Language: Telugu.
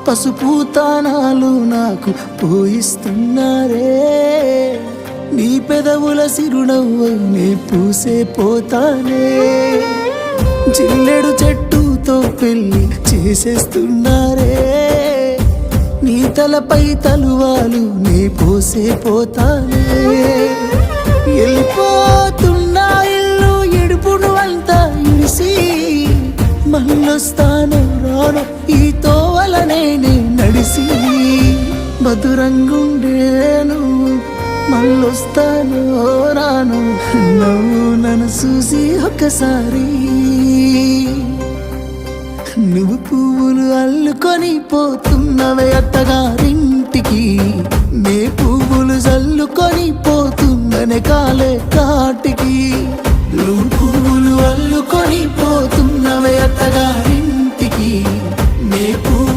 పసుపు తానాలు నాకు పోయిస్తున్నారే, నీ పెదవుల సిరునవ్వు నే పూసే పోతానే, జిల్లెడు చెట్టుతో పెళ్లి చేసేస్తున్నారే, నీ తలపై తలువాలు నే పోసే పోతానే, వెళ్ళిపోతున్నా ఇల్లు ఇడుపును అంతా ఇడిసి, మళ్ళొస్తాను రాను ఈ తోవలనే నే నడిసి, మధురంగుండేను మళ్ళొస్తాను రాను, నువ్వు నన్ను చూసి ఒక్కసారి, నువ్వు పువ్వులు అల్లుకొని పోతున్నవే అత్తగారింటికి, నే పువ్వులు చల్లుకొని పోతున్ననే కాలే కాటికి.